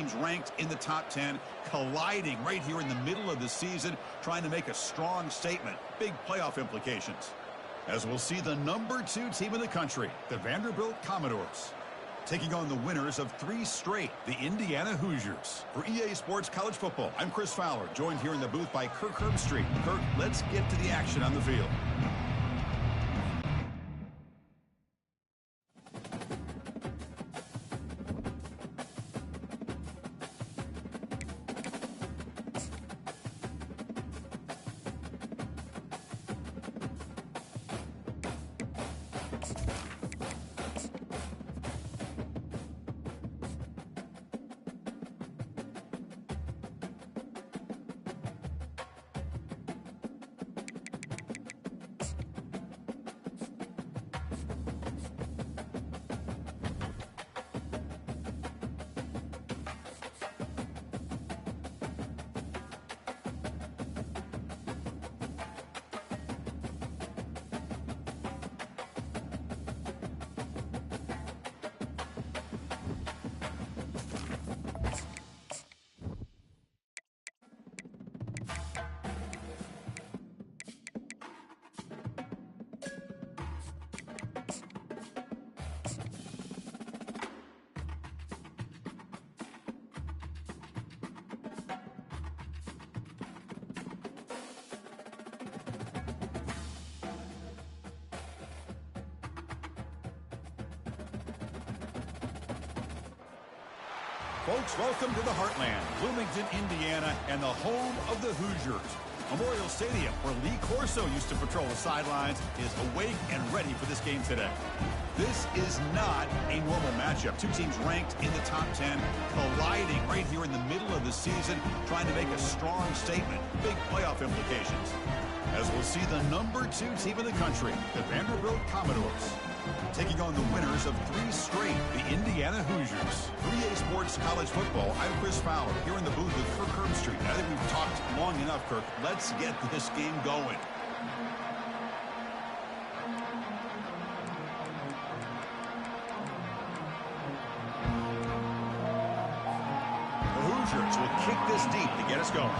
teams ranked in the top 10, colliding right here in the middle of the season, trying to make a strong statement. Big playoff implications. As we'll see the number 2 team in the country, the Vanderbilt Commodores, taking on the winners of 3 straight, the Indiana Hoosiers. For EA Sports College Football, I'm Chris Fowler, joined here in the booth by Kirk Herbstreit. Kirk, let's get to the action on the field. Folks, welcome to the Heartland, Bloomington, Indiana, and the home of the Hoosiers. Memorial Stadium, where Lee Corso used to patrol the sidelines, is awake and ready for this game today. This is not a normal matchup. 2 teams ranked in the top 10, colliding right here in the middle of the season, trying to make a strong statement. Big playoff implications. As we'll see the number 2 team in the country, the Vanderbilt Commodores, taking on the winners of 3 straight, the Indiana Hoosiers. For EA Sports College Football, I'm Chris Fowler, here in the booth with Kirk Herbstreit. I think we've talked long enough, Kirk. Let's get this game going. The Hoosiers will kick this deep to get us going.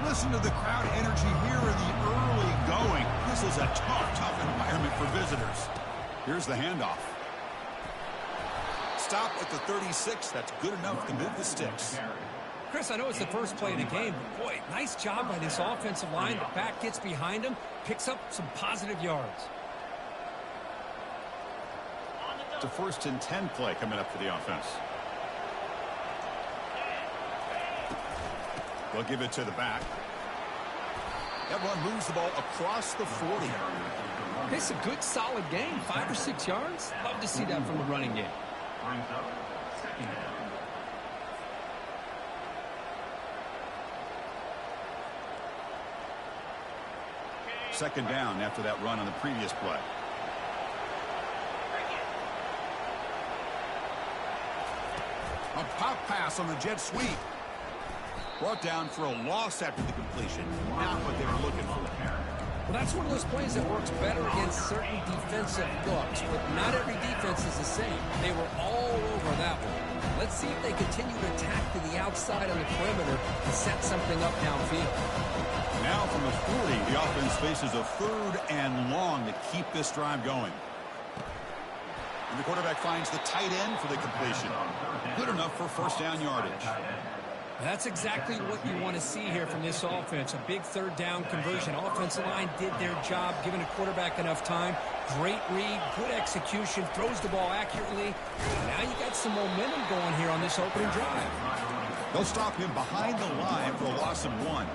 Listen to the crowd energy here in the early going. This is a tough environment for visitors. Here's the handoff. Stop at the 36. That's good enough to move the sticks. Chris, I know it's the first play of the game, but boy, nice job by this offensive line. The back gets behind him, picks up some positive yards. It's a 1st and 10 play coming up for the offense. They'll give it to the back. That run moves the ball across the 40. It's a good, solid game. 5 or 6 yards. Love to see that from the running game. Second down after that run on the previous play. A pop pass on the jet sweep. Brought down for a loss after the completion. Not what they were looking for. Well, that's one of those plays that works better against certain defensive looks, but not every defense is the same. They were all over that one. Let's see if they continue to attack to the outside on the perimeter and set something up downfield. Now from the 40, the offense faces a 3rd and long to keep this drive going. And the quarterback finds the tight end for the completion. Good enough for 1st down yardage. That's exactly what you want to see here from this offense. A big 3rd down conversion. Offensive line did their job, giving the quarterback enough time. Great read, good execution, throws the ball accurately. And now you got some momentum going here on this opening drive. They'll stop him behind the line for a loss of 1.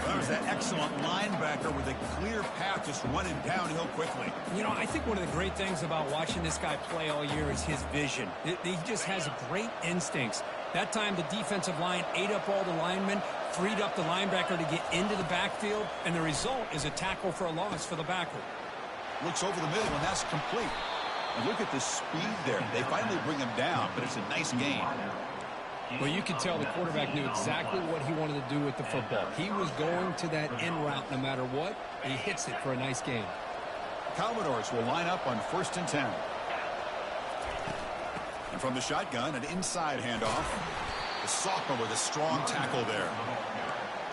There's that excellent linebacker with a clear path just running downhill quickly. You know, I think one of the great things about watching this guy play all year is his vision. He just has great instincts. That time the defensive line ate up all the linemen, freed up the linebacker to get into the backfield, and the result is a tackle for a loss for the backer. Looks over the middle, and that's complete. And look at the speed there. They finally bring him down, but it's a nice gain. Well, you could tell the quarterback knew exactly what he wanted to do with the football. He was going to that end route no matter what. He hits it for a nice gain. Commodores will line up on 1st and 10. And from the shotgun, an inside handoff. The sophomore with a strong tackle there.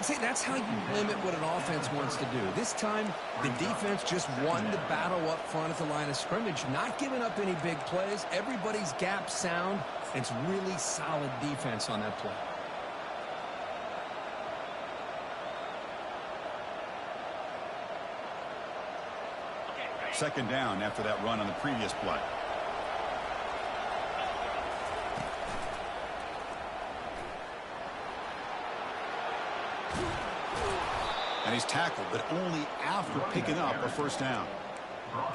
See, that's how you limit what an offense wants to do. This time, the defense just won the battle up front at the line of scrimmage, not giving up any big plays. Everybody's gap sound. It's really solid defense on that play. Second down after that run on the previous play. And he's tackled, but only after picking up a first down.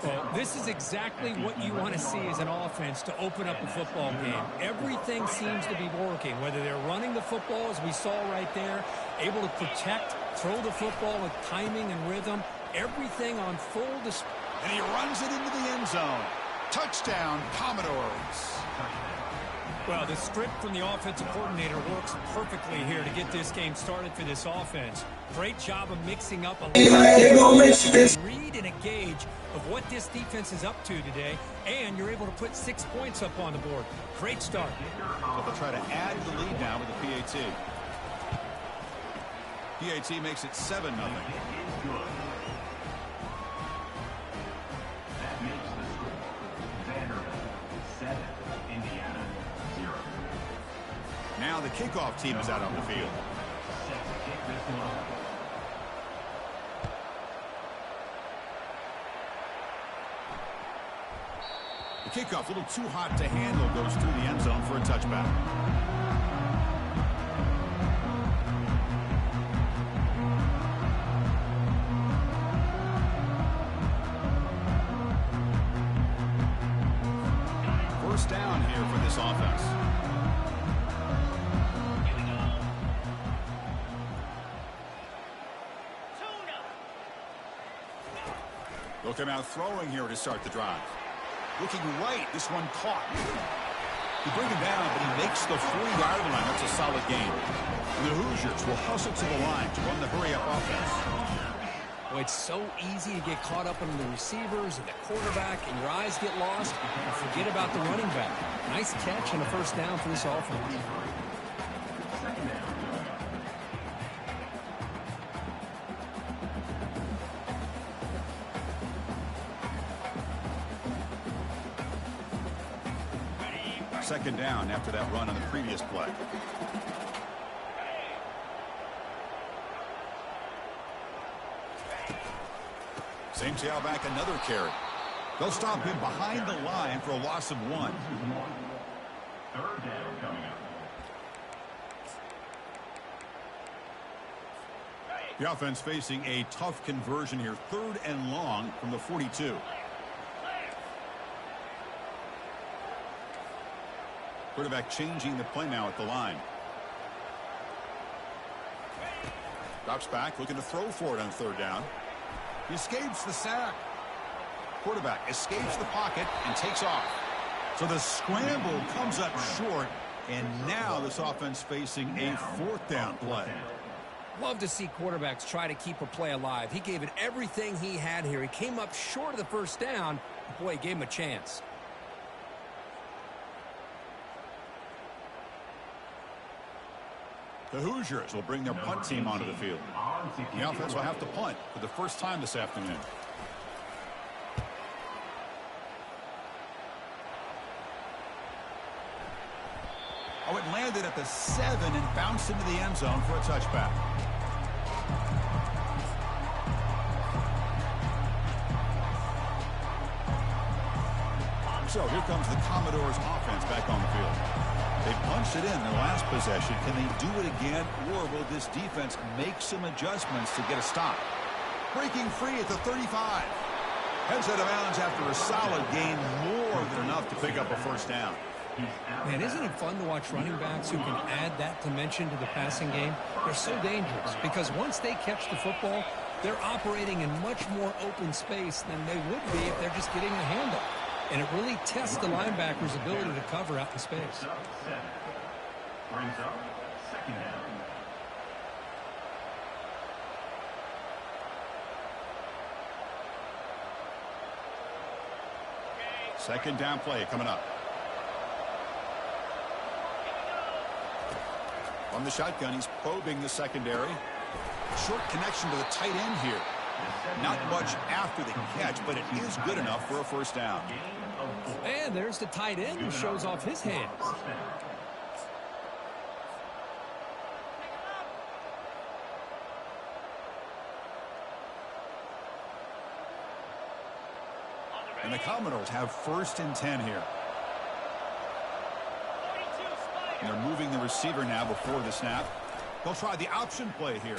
Well, this is exactly what you want to see as an offense to open up a football game. Everything seems to be working, whether they're running the football, as we saw right there, able to protect, throw the football with timing and rhythm, everything on full display. And he runs it into the end zone. Touchdown, Commodores. Well, the script from the offensive coordinator works perfectly here to get this game started for this offense. Great job of mixing up a read and a gauge of what this defense is up to today, and you're able to put 6 points up on the board. Great start. So they'll try to add the lead now with the PAT. PAT makes it 7-0. Now the kickoff team is out on the field. The kickoff, a little too hot to handle, goes through the end zone for a touchback. First down here for this offense. Looking out throwing here to start the drive. Looking right, this one caught. He bring him down, but he makes the 40-yard line. That's a solid gain. And the Hoosiers will hustle to the line to run the hurry-up offense. Well, it's so easy to get caught up in the receivers and the quarterback, and your eyes get lost. And forget about the running back. Nice catch and a first down for this offense. Second down after that run on the previous play. Same tailback, another carry. They'll stop him behind the line for a loss of 1. Third down coming up. The offense facing a tough conversion here. 3rd and long from the 42. Quarterback changing the play now at the line. Drops back, looking to throw for it on 3rd down. He escapes the sack. Quarterback escapes the pocket and takes off. So the scramble comes up short, and now this offense facing a 4th down play. Love to see quarterbacks try to keep a play alive. He gave it everything he had here. He came up short of the first down. Boy, he gave him a chance. The Hoosiers will bring their punt team onto the field. The offense will have to punt for the first time this afternoon. Oh, it landed at the 7 and bounced into the end zone for a touchback. So here comes the Commodores offense back on the field. They punched it in their last possession. Can they do it again, or will this defense make some adjustments to get a stop? Breaking free at the 35. Heads out of bounds after a solid gain, more than enough to pick up a first down. Man, isn't it fun to watch running backs who can add that dimension to the passing game? They're so dangerous because once they catch the football, they're operating in much more open space than they would be if they're just getting a handoff. And it really tests the linebacker's ability to cover out in space. Brings up second down. Second down play coming up. On the shotgun, he's probing the secondary. Short connection to the tight end here. Not much after the catch, but it is good enough for a first down. And there's the tight end who shows off his hands. And the Commodores have first and 10 here. And they're moving the receiver now before the snap. They'll try the option play here.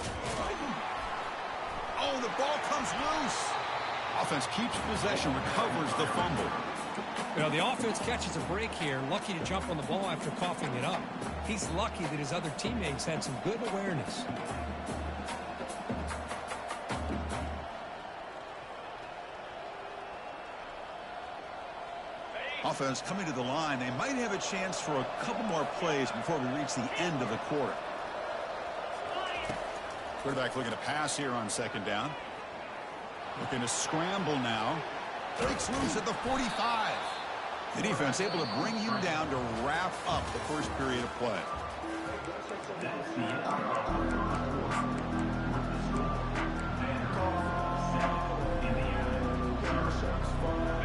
Oh, the ball comes loose. Offense keeps possession, recovers the fumble. You know, the offense catches a break here, lucky to jump on the ball after coughing it up. He's lucky that his other teammates had some good awareness. Offense coming to the line. They might have a chance for a couple more plays before we reach the end of the quarter. Quarterback looking to pass here on second down. Looking to scramble now. Breaks loose at the 45. The defense able to bring him down to wrap up the first period of play.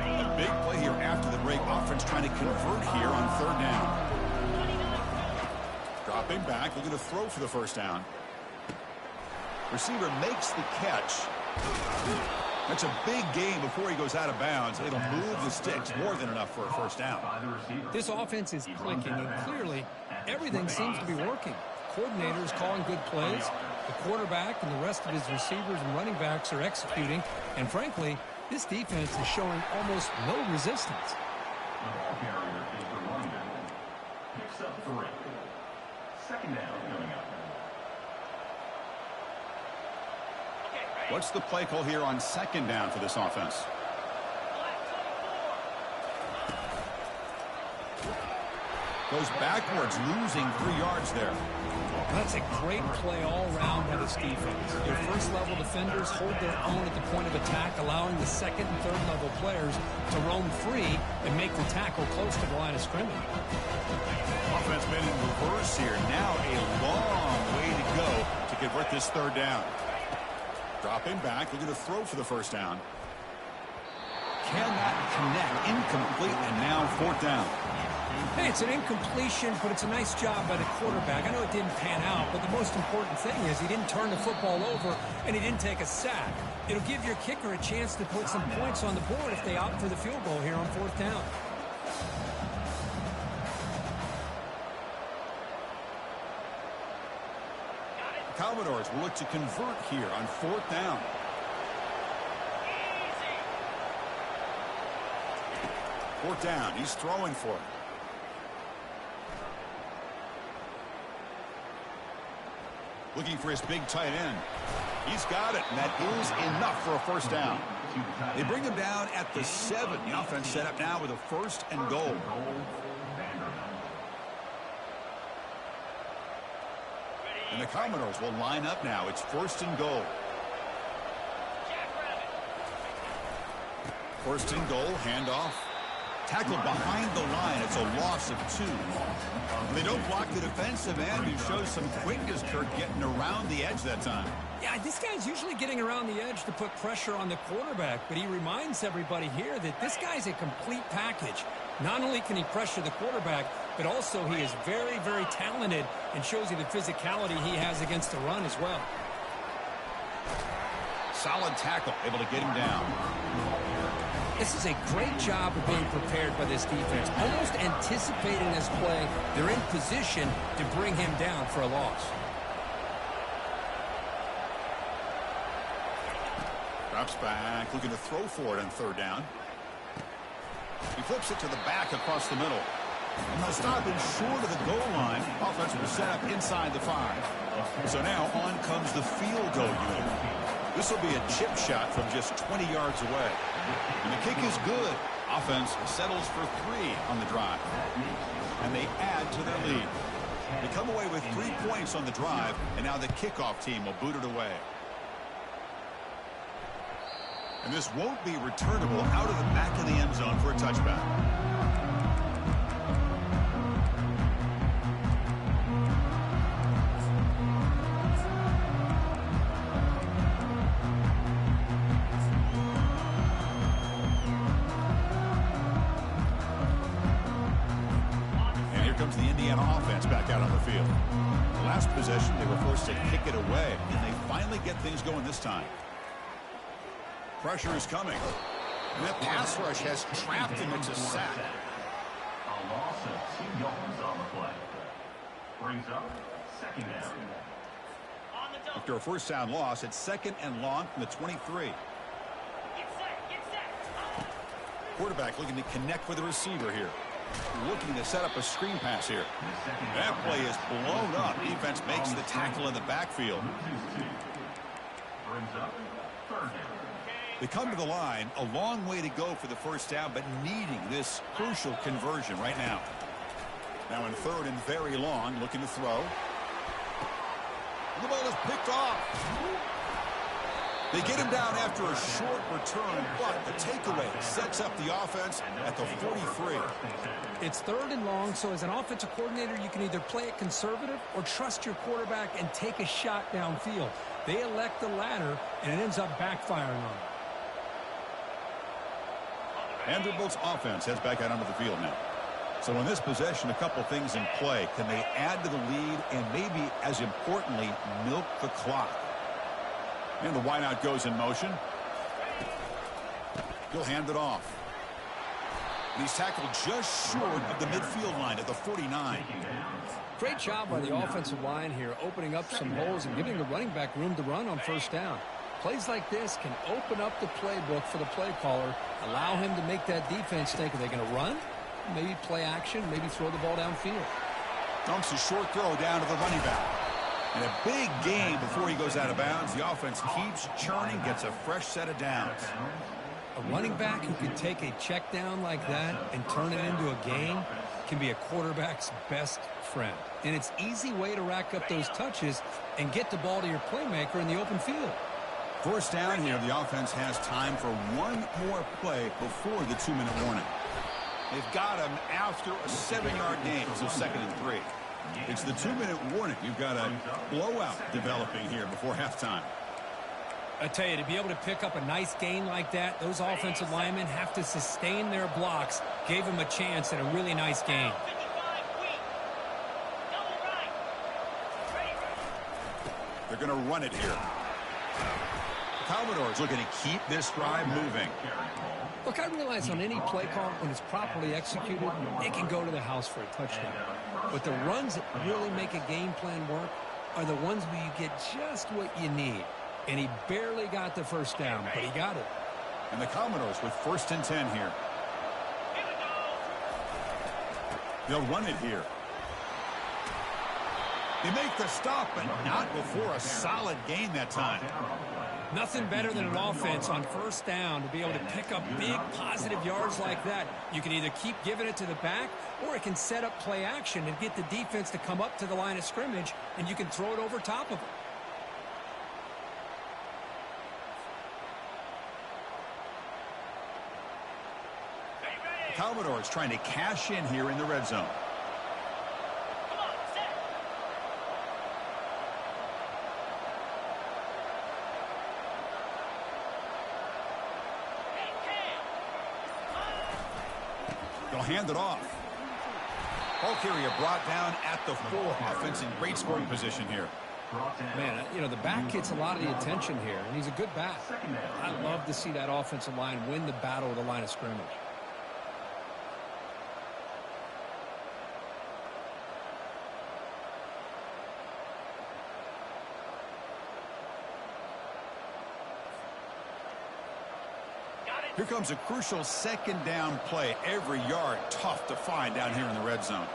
A big play here after the break. Offense trying to convert here on third down. Dropping back, looking to throw for the first down. Receiver makes the catch. That's a big gain before he goes out of bounds. It'll move the sticks more than enough for a first down. This offense is clicking, and clearly everything seems to be working. Coordinator is calling good plays. The quarterback and the rest of his receivers and running backs are executing. And frankly, this defense is showing almost no resistance. The ball carrier is the running back. Picks up 3. Second down coming up. What's the play call here on second down for this offense? Goes backwards, losing 3 yards there. That's a great play all around by this defense. Your first-level defenders hold their own at the point of attack, allowing the second and third-level players to roam free and make the tackle close to the line of scrimmage. Offense been in reverse here. Now a long way to go to convert this third down. Dropping back, looking to throw for the first down. Cannot connect, incomplete, and now fourth down. Hey, it's an incompletion, but it's a nice job by the quarterback. I know it didn't pan out, but the most important thing is he didn't turn the football over and he didn't take a sack. It'll give your kicker a chance to put some points on the board if they opt for the field goal here on fourth down. The Commodores will look to convert here on fourth down. Fourth down, he's throwing for it. Looking for his big tight end. He's got it, and that is enough for a first down. They bring him down at the 7. The offense set up now with a first and goal. And the Commodores will line up now. It's first and goal. First and goal, handoff. Tackled behind the line. It's a loss of 2. They don't block the defensive end, who shows some quickness, Kirk, getting around the edge that time. Yeah, this guy's usually getting around the edge to put pressure on the quarterback, but he reminds everybody here that this guy's a complete package. Not only can he pressure the quarterback, but also he is very, very talented and shows you the physicality he has against the run as well. Solid tackle, able to get him down. This is a great job of being prepared by this defense. Almost anticipating this play, they're in position to bring him down for a loss. Drops back, looking to throw for it on third down. He flips it to the back across the middle. And they'll stop him short of the goal line. Offense will set up inside the 5. So now on comes the field goal unit. This will be a chip shot from just 20 yards away. And the kick is good. Offense settles for 3 on the drive. And they add to their lead. They come away with 3 points on the drive, and now the kickoff team will boot it away. And this won't be returnable out of the back of the end zone for a touchback. And here comes the Indiana offense back out on the field. The last possession, they were forced to kick it away, and they finally get things going this time. Pressure is coming. And that pass rush has trapped him. It's a sack. A loss of 2 yards on the play. Brings up second down. After a first down loss, it's 2nd and long from the 23. Quarterback looking to connect with the receiver here. Looking to set up a screen pass here. That play is blown up. Defense makes the tackle in the backfield. Brings up third down. They come to the line, a long way to go for the first down, but needing this crucial conversion right now. Now in 3rd and very long, looking to throw. The ball is picked off. They get him down after a short return, but the takeaway sets up the offense at the 43. It's 3rd and long, so as an offensive coordinator, you can either play it conservative or trust your quarterback and take a shot downfield. They elect the latter, and it ends up backfiring on them. Vanderbilt's offense heads back out onto the field now. So in this possession, a couple things in play. Can they add to the lead and maybe, as importantly, milk the clock? And the wideout goes in motion. He'll hand it off. And he's tackled just short of the midfield line at the 49. Great job by the offensive line here, opening up some holes and giving the running back room to run on first down. Plays like this can open up the playbook for the play caller, allow him to make that defense think, are they going to run? Maybe play action, maybe throw the ball downfield. Dumps a short throw down to the running back. And a big gain before he goes out of bounds. The offense keeps churning, gets a fresh set of downs. A running back who can take a check down like that and turn it into a gain can be a quarterback's best friend. And it's an easy way to rack up those touches and get the ball to your playmaker in the open field. First down here, the offense has time for one more play before the 2-minute warning. They've got him after a 7-yard gain, so 2nd and 3. It's the 2-minute warning. You've got a blowout developing here before halftime. I tell you, to be able to pick up a nice gain like that, those offensive linemen have to sustain their blocks. Gave them a chance at a really nice gain. They're going to run it here. The Commodores looking to keep this drive moving. Look, I realize on any play call, when it's properly executed, it can go to the house for a touchdown. But the runs that really make a game plan work are the ones where you get just what you need. And he barely got the first down, but he got it. And the Commodores with 1st and 10 here. They'll run it here. They make the stop, but not before a solid gain that time. Nothing better than an offense on first down to be able to pick up big positive yards like that. You can either keep giving it to the back, or it can set up play action and get the defense to come up to the line of scrimmage, and you can throw it over top of them. Commodores trying to cash in here in the red zone. They'll hand it off. Ball carrier brought down at the 4. Offense in great scoring position here. Man, you know, the back gets a lot of the attention here, and he's a good back. I love to see that offensive line win the battle of the line of scrimmage. Here comes a crucial second down play. Every yard tough to find down here in the red zone.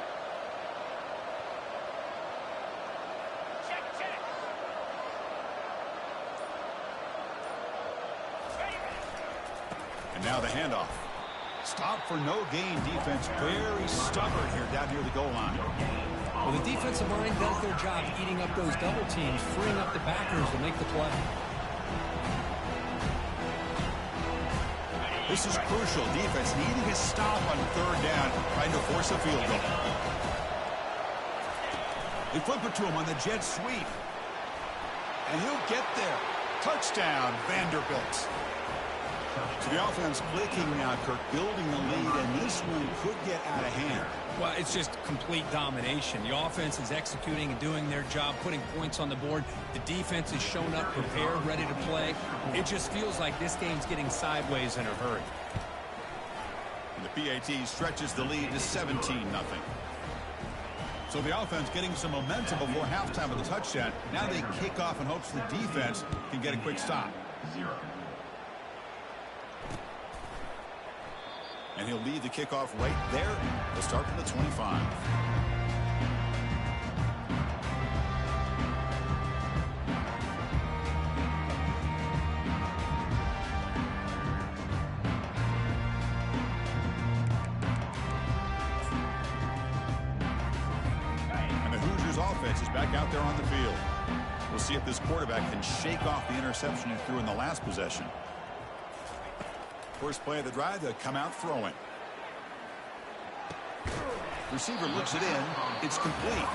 And now the handoff. Stop for no gain defense. Very stubborn here down near the goal line. Well, the defensive line does their job eating up those double teams, freeing up the backers to make the play. This is crucial. Defense needing a stop on third down, trying to force a field goal. They flip it to him on the jet sweep. And he'll get there. Touchdown, Vanderbilt. So the offense clicking now, Kirk, building the lead, and this one could get out of hand. Well, it's just complete domination. The offense is executing and doing their job, putting points on the board. The defense is shown up, prepared, ready to play. It just feels like this game's getting sideways in a hurry. And the PAT stretches the lead to 17-0. So the offense getting some momentum before halftime of the touchdown. Now they kick off in hopes the defense can get a quick stop. 0. And he'll lead the kickoff right there. They'll start from the 25. And the Hoosiers offense is back out there on the field. We'll see if this quarterback can shake off the interception he threw in the last possession. First play of the drive, they'll come out throwing. Receiver looks it in. It's complete.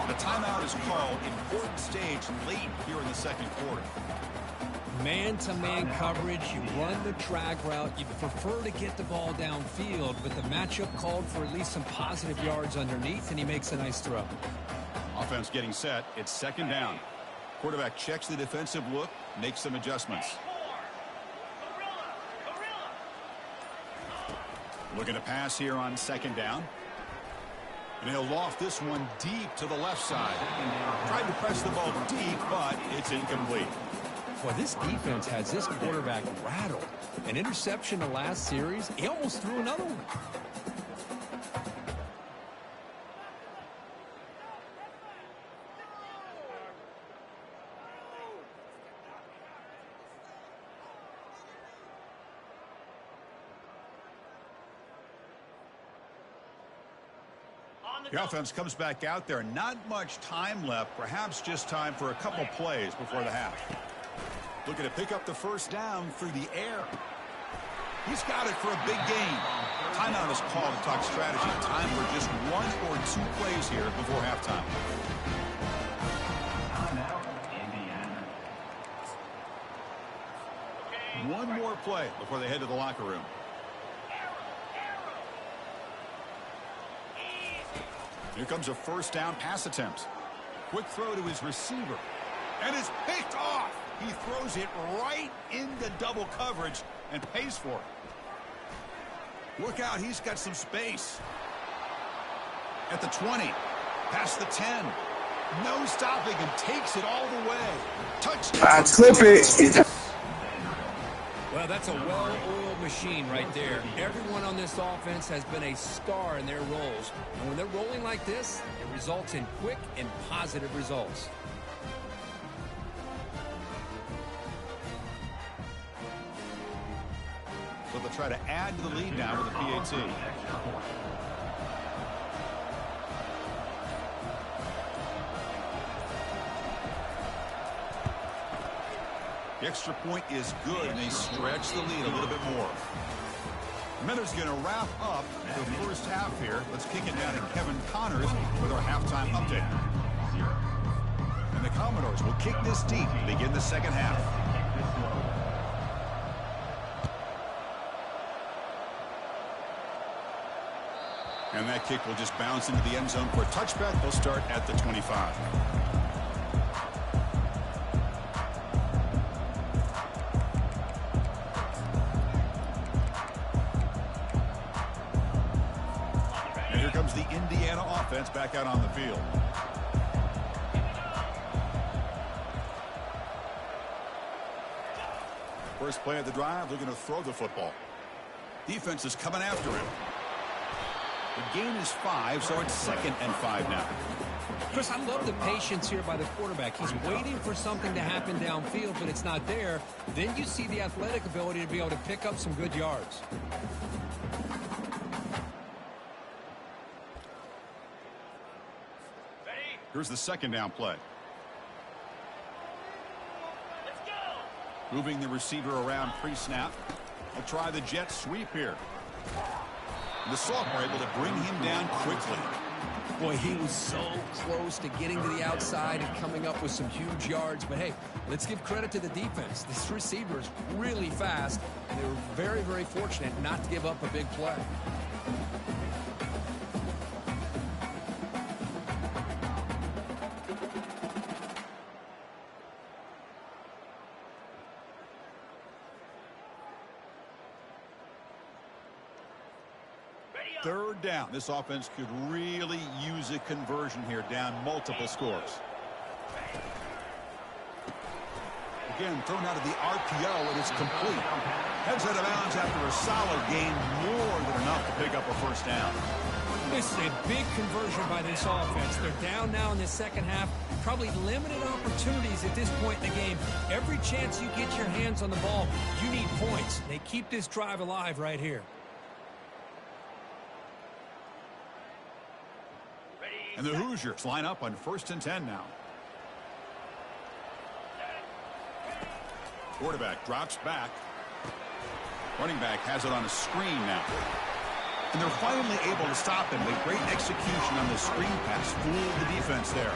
The timeout is called. Important stage late here in the second quarter. Man-to-man coverage. You run the drag route. You prefer to get the ball downfield, but the matchup called for at least some positive yards underneath, and he makes a nice throw. Offense getting set. It's second down. Quarterback checks the defensive look, makes some adjustments. Looking to pass here on second down. And he'll loft this one deep to the left side. Tried to press the ball deep, but it's incomplete. Well, this defense has this quarterback rattled. An interception the last series. He almost threw another one. The offense comes back out there. Not much time left. Perhaps just time for a couple plays before the half. Looking to pick up the first down through the air. He's got it for a big gain. Timeout is called to talk strategy. Time for just one or two plays here before halftime. One more play before they head to the locker room. Here comes a first down pass attempt. Quick throw to his receiver. And it's picked off. He throws it right into double coverage and pays for it. Look out, he's got some space. At the 20, past the 10. No stopping him, takes it all the way. Touchdown. Clip it. Well, that's a well-oiled machine right there. Everyone on this offense has been a star in their roles. And when they're rolling like this, it results in quick and positive results. So they'll try to add to the lead now with a PAT. The extra point is good, and they stretch the lead a little bit more. Miller's going to wrap up the first half here. Let's kick it down to Kevin Connors with our halftime update. And the Commodores will kick this deep to begin the second half. And that kick will just bounce into the end zone for a touchback. They'll start at the 25. And here comes the Indiana offense back out on the field. First play of the drive, they're going to throw the football. Defense is coming after him. The gain is 5, so it's 2nd and 5 now. Chris, I love the patience here by the quarterback. He's waiting for something to happen downfield, but it's not there. Then you see the athletic ability to be able to pick up some good yards. Here's the 2nd down play. Let's go. Moving the receiver around pre-snap. They'll try the jet sweep here. The sophomore able to bring him down quickly. Boy, he was so close to getting to the outside and coming up with some huge yards. But, hey, let's give credit to the defense. This receiver is really fast, and they were very, very fortunate not to give up a big play. Third down. This offense could really use a conversion here, down multiple scores. Again, thrown out of the RPO, and it's complete. Heads out of bounds after a solid gain, more than enough to pick up a first down. This is a big conversion by this offense. They're down now in the second half. Probably limited opportunities at this point in the game. Every chance you get your hands on the ball, you need points. They keep this drive alive right here. And the Hoosiers line up on 1st and 10 now. Quarterback drops back. Running back has it on a screen now. And they're finally able to stop him. A great execution on the screen pass. Fooled the defense there.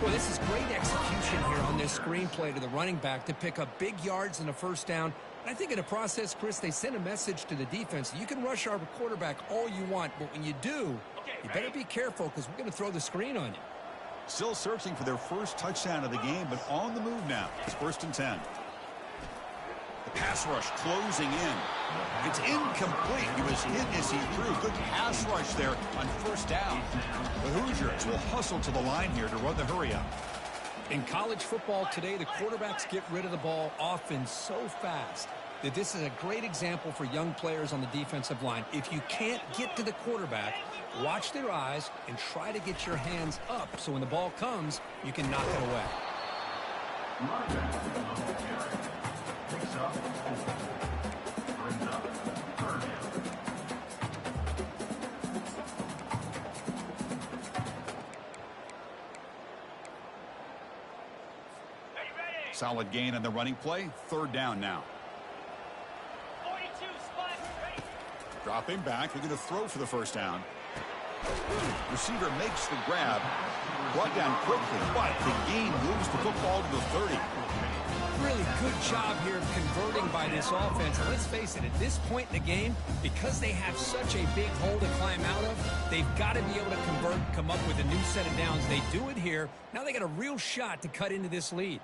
Well, this is great execution here on this screen play to the running back to pick up big yards and a first down. And I think in the process, Chris, they sent a message to the defense. You can rush our quarterback all you want, but when you do, you better be careful because we're going to throw the screen on you. Still searching for their first touchdown of the game, but on the move now. It's 1st and 10. The pass rush closing in. It's incomplete. He was hit as he threw. Good pass rush there on 1st down. The Hoosiers will hustle to the line here to run the hurry up. In college football today, the quarterbacks get rid of the ball often so fast that this is a great example for young players on the defensive line. If you can't get to the quarterback, watch their eyes and try to get your hands up so when the ball comes, you can knock it away. Picks up 4. Brings up 3rd down. Solid gain on the running play. 3rd down now. 42 spot. Ready. Dropping back. They're going to throw for the first down. Receiver makes the grab. Brought down quickly, but the gain moves the football to the 30. Really good job here of converting by this offense. And let's face it, at this point in the game, because they have such a big hole to climb out of, they've got to be able to convert, come up with a new set of downs. They do it here. Now they got a real shot to cut into this lead.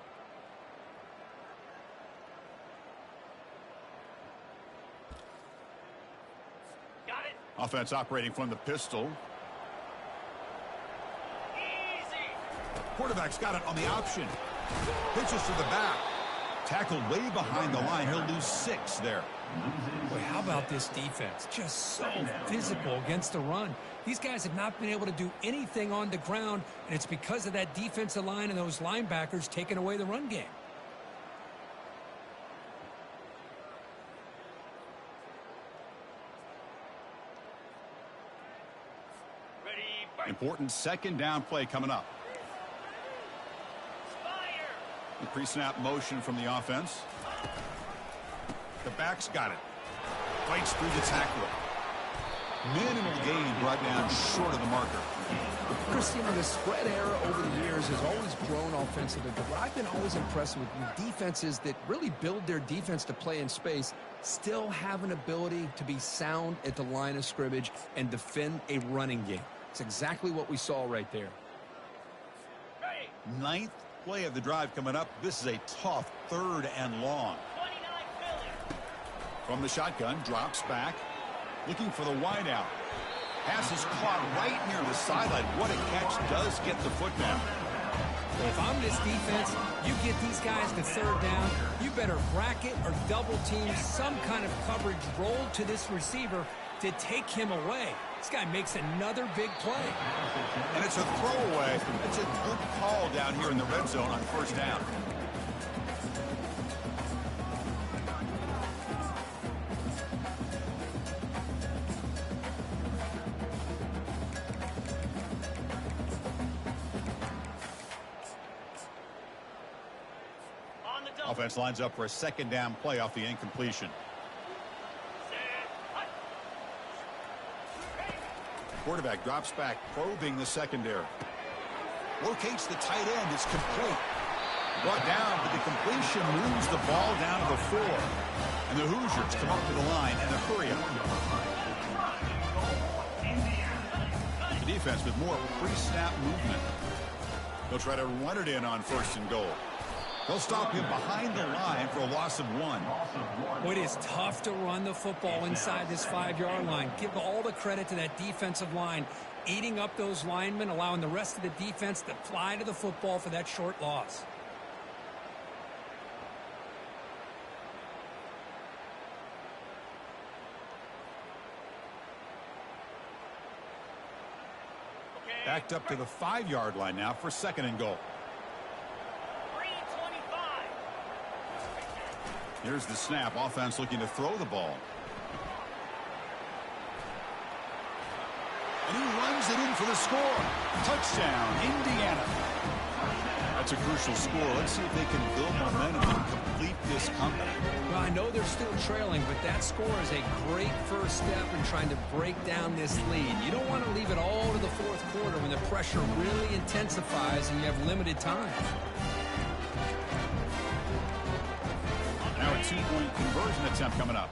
Got it. Offense operating from the pistol. Easy. Quarterback's got it on the option. Pitches to the back. Tackled way behind the line. He'll lose 6 there. Boy, how about this defense? Just so physical against the run. These guys have not been able to do anything on the ground, and it's because of that defensive line and those linebackers taking away the run game. Ready. Important 2nd down play coming up. The pre-snap motion from the offense. The back's got it. Fights through the tackler. Minimal gain brought down short of the marker. Chris, you know, the spread era over the years has always grown offensively, but what I've been always impressed with defenses that really build their defense to play in space still have an ability to be sound at the line of scrimmage and defend a running game. It's exactly what we saw right there. 9th play of the drive coming up. This is a tough 3rd and long. 29 Philly. From the shotgun, drops back, looking for the wideout. Pass is caught right near the sideline. What a catch, does get the foot down. If I'm this defense, you get these guys to third down, you better bracket or double team some kind of coverage roll to this receiver to take him away. This guy makes another big play. And it's a throwaway. It's a good call down here in the red zone on first down. On the double. Offense lines up for a second down play off the incompletion. Set. Hut. Ready. Quarterback drops back, probing the secondary. Locates the tight end. It's complete. Brought down, but the completion moves the ball down to the 4. And the Hoosiers come up to the line in a hurry up. The defense with more pre-snap movement. They'll try to run it in on first and goal. They'll stop him behind the line for a loss of 1. Well, it is tough to run the football inside this 5-yard line. Give all the credit to that defensive line, eating up those linemen, allowing the rest of the defense to fly to the football for that short loss. Okay. Backed up to the 5-yard line now for second and goal. 325. Here's the snap. Offense looking to throw the ball. And he runs it in for the score. Touchdown, Indiana. That's a crucial score. Let's see if they can build momentum and complete this comeback. Well, I know they're still trailing, but that score is a great first step in trying to break down this lead. You don't want to leave it all to the fourth quarter when the pressure really intensifies and you have limited time. Now a 2-point conversion attempt coming up.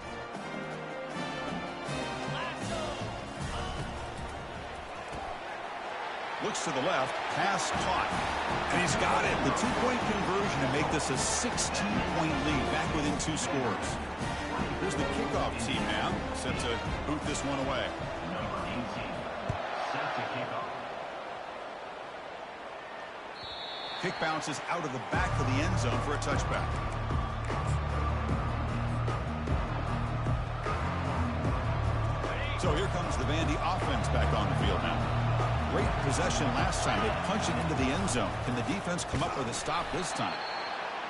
Looks to the left, pass caught. And he's got it. The 2-point conversion to make this a 16-point lead, back within 2 scores. Here's the kickoff team now, set to boot this one away. Number 18, set to kick off. Kick bounces out of the back of the end zone for a touchback. So here comes the Vandy offense back on the field now. Great possession last time. They punch it into the end zone. Can the defense come up with a stop this time?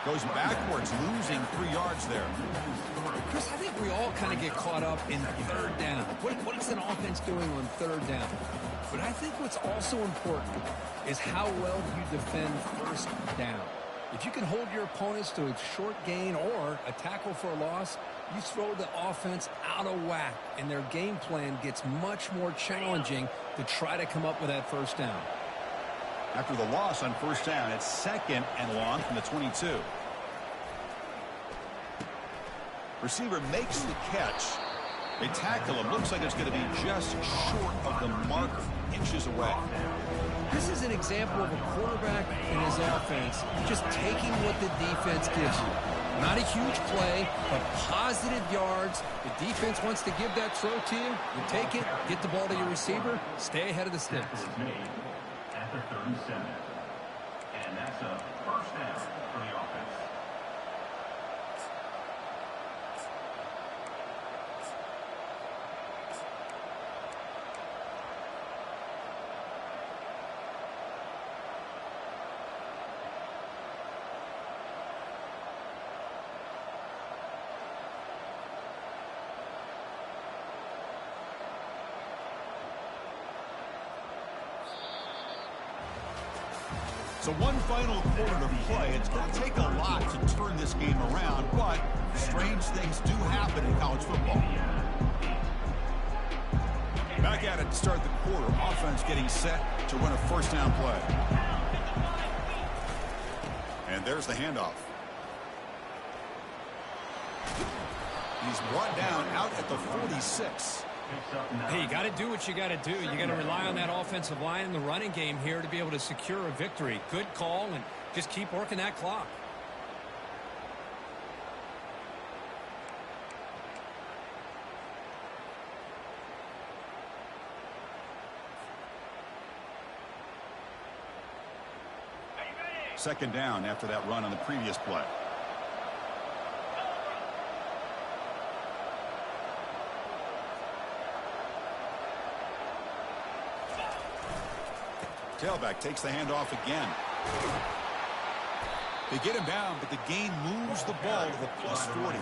Goes backwards, losing 3 yards there. Chris, I think we all kind of get caught up in third down. What is an offense doing on third down? But I think what's also important is how well you defend first down. If you can hold your opponents to a short gain or a tackle for a loss, you throw the offense out of whack, and their game plan gets much more challenging to try to come up with that first down. After the loss on first down, it's second and long from the 22. Receiver makes the catch. They tackle him. Looks like it's going to be just short of the marker, inches away. This is an example of a quarterback and his offense just taking what the defense gives you. Not a huge play, but positive yards. The defense wants to give that throw to you. You take it, get the ball to your receiver, stay ahead of the sticks. Was made at the 37. And that's a first down for the offense. So one final quarter to play. It's going to take a lot to turn this game around, but strange things do happen in college football. Back at it to start the quarter. Offense getting set to run a first down play. And there's the handoff. He's brought down out at the 46. Hey, you got to do what you got to do. You got to rely on that offensive line in the running game here to be able to secure a victory. Good call, and just keep working that clock. Are you ready? second down after that run on the previous play. Tailback takes the handoff again. They get him down, but the gain moves the ball to the plus 40.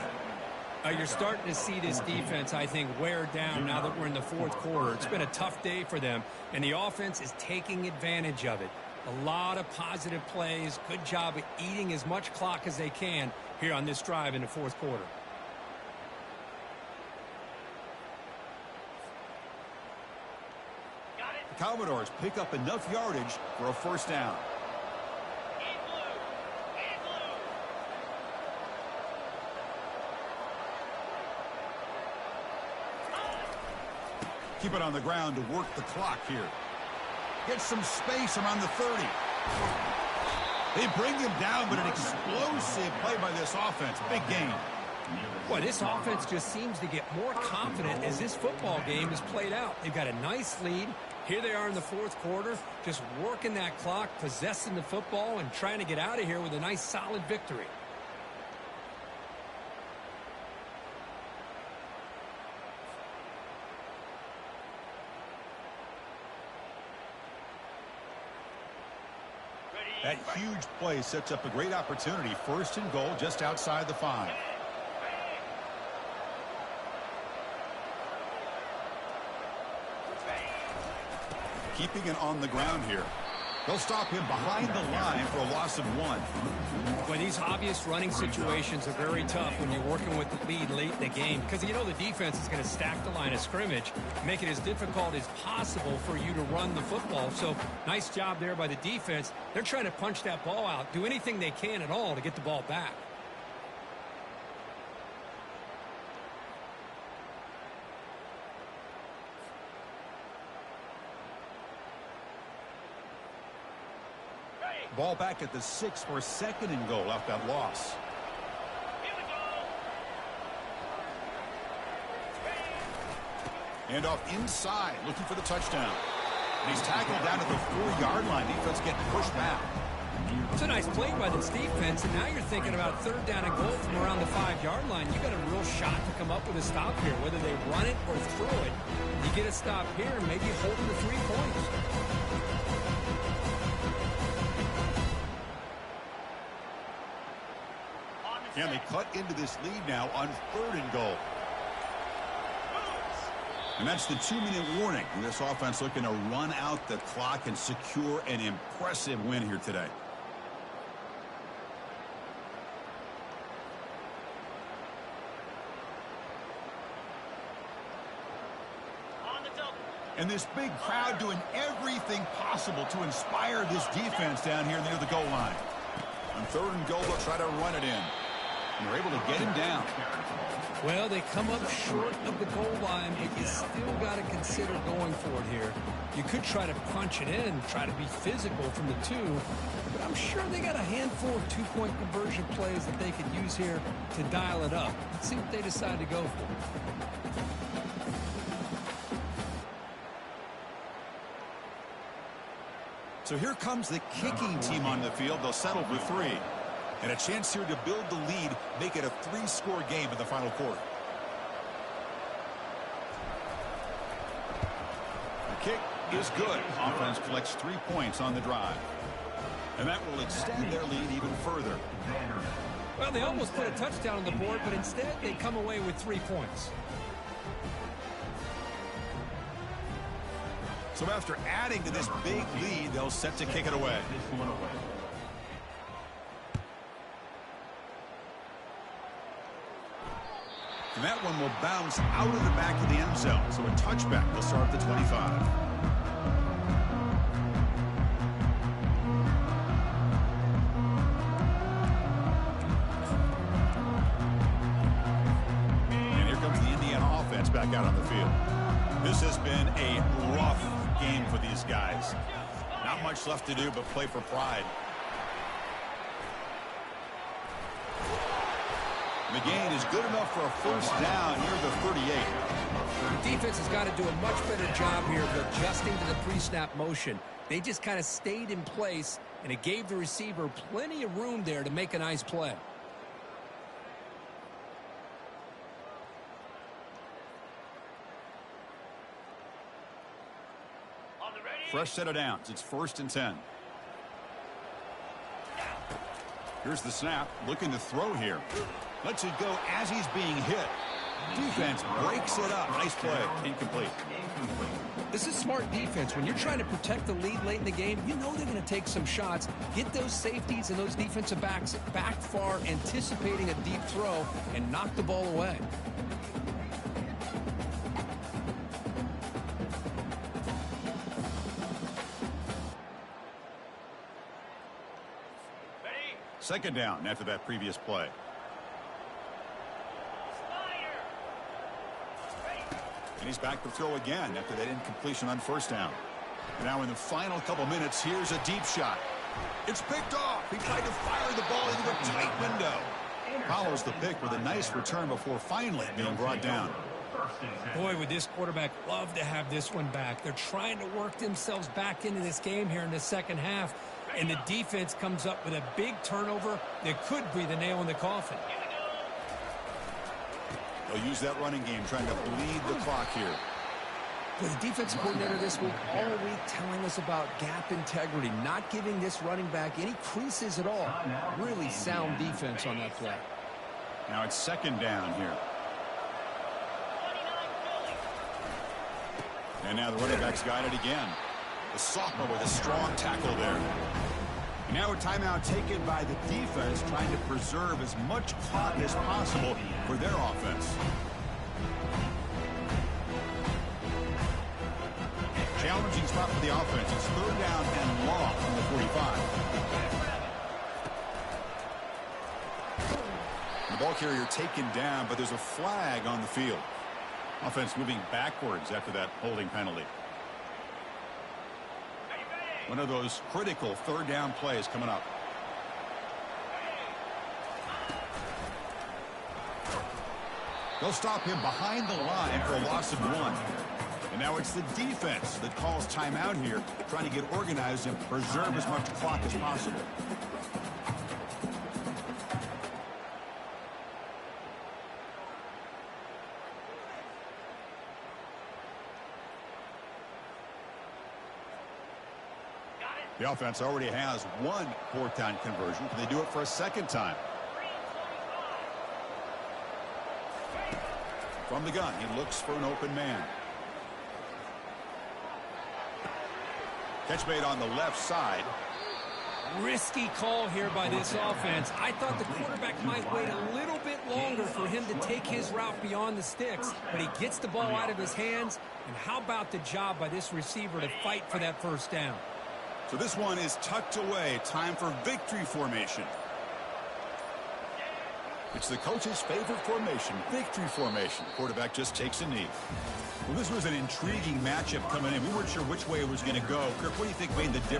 You're starting to see this defense, I think, wear down now that we're in the fourth quarter. It's been a tough day for them, and the offense is taking advantage of it. A lot of positive plays. Good job of eating as much clock as they can here on this drive in the fourth quarter. The Commodores pick up enough yardage for a first down. Keep it on the ground to work the clock here. Get some space around the 30. They bring him down, but an explosive play by this offense. Big game. Boy, this offense just seems to get more confident as this football game is played out. They've got a nice lead. Here they are in the fourth quarter, just working that clock, possessing the football, and trying to get out of here with a nice, solid victory. That huge play sets up a great opportunity. First and goal just outside the 5. Keeping it on the ground here. They'll stop him behind the line for a loss of 1. Well, these obvious running situations are very tough when you're working with the lead late in the game because you know the defense is going to stack the line of scrimmage, make it as difficult as possible for you to run the football. So nice job there by the defense. They're trying to punch that ball out, do anything they can at all to get the ball back. Ball back at the 6 for a second and goal off that loss. And off inside, looking for the touchdown. And he's tackled down at the 4-yard line. Defense getting pushed back. It's a nice play by this defense, and now you're thinking about third down and goal from around the 5-yard line. You got a real shot to come up with a stop here, whether they run it or throw it. You get a stop here, and maybe hold them to 3 points. And they cut into this lead now on 3rd and goal. And that's the 2-minute warning. And this offense looking to run out the clock and secure an impressive win here today. And this big crowd doing everything possible to inspire this defense down here near the goal line. On 3rd and goal, they'll try to run it in. And they're able to get him down. Well, they come up short of the goal line, but you still got to consider going for it here. You could try to punch it in, try to be physical from the 2, but I'm sure they got a handful of 2-point conversion plays that they could use here to dial it up. Let's see what they decide to go for. So here comes the kicking team on the field. They'll settle for 3. And a chance here to build the lead, make it a 3-score game in the final quarter. The kick is good. Offense collects 3 points on the drive. And that will extend their lead even further. Well, they almost put a touchdown on the board, but instead they come away with 3 points. So after adding to this big lead, they'll set to kick it away. And that one will bounce out of the back of the end zone. So a touchback will start at the 25. And here comes the Indiana offense back out on the field. This has been a rough game for these guys. Not much left to do but play for pride. The gain is good enough for a first down near the 38. The defense has got to do a much better job here of adjusting to the pre-snap motion. They just kind of stayed in place and it gave the receiver plenty of room there to make a nice play. On the ready. Fresh set of downs. It's 1st and 10. Here's the snap. Looking to throw here. Lets it go as he's being hit. Defense breaks it up. Nice play. Incomplete. This is smart defense. When you're trying to protect the lead late in the game, you know they're going to take some shots. Get those safeties and those defensive backs back far, anticipating a deep throw, and knock the ball away. Ready. 2nd down after that previous play. Fire. Ready. And he's back to throw again after that incompletion on 1st down. Now in the final couple minutes, here's a deep shot. It's picked off. He tried to fire the ball into a tight window. Follows the pick with a nice return before finally being brought down. Boy, would this quarterback love to have this one back. They're trying to work themselves back into this game here in the second half, and the defense comes up with a big turnover that could be the nail in the coffin. They'll use that running game, trying to bleed the clock here. With the defensive coordinator this week, all week telling us about gap integrity, not giving this running back any creases at all. Really sound defense on that play. Now it's 2nd down here. 29 Philly. And now the running back's got it again. The sophomore with a strong tackle there. And now a timeout taken by the defense, trying to preserve as much clock as possible for their offense. Challenging spot for the offense. It's 3rd down and long from the 45. The ball carrier taken down, but there's a flag on the field. Offense moving backwards after that holding penalty. One of those critical 3rd down plays coming up. They'll stop him behind the line for a loss of 1. And now it's the defense that calls timeout here, trying to get organized and preserve as much clock as possible. The offense already has 1 4th down conversion. Can they do it for a 2nd time? From the gun, he looks for an open man. Catch made on the left side. Risky call here by this offense. I thought the quarterback might wait a little bit longer for him to take his route beyond the sticks, but he gets the ball out of his hands. And how about the job by this receiver to fight for that 1st down? So this one is tucked away. Time for victory formation. It's the coach's favorite formation, victory formation. Quarterback just takes a knee. Well, this was an intriguing matchup coming in. We weren't sure which way it was going to go. Kirk, what do you think made the difference?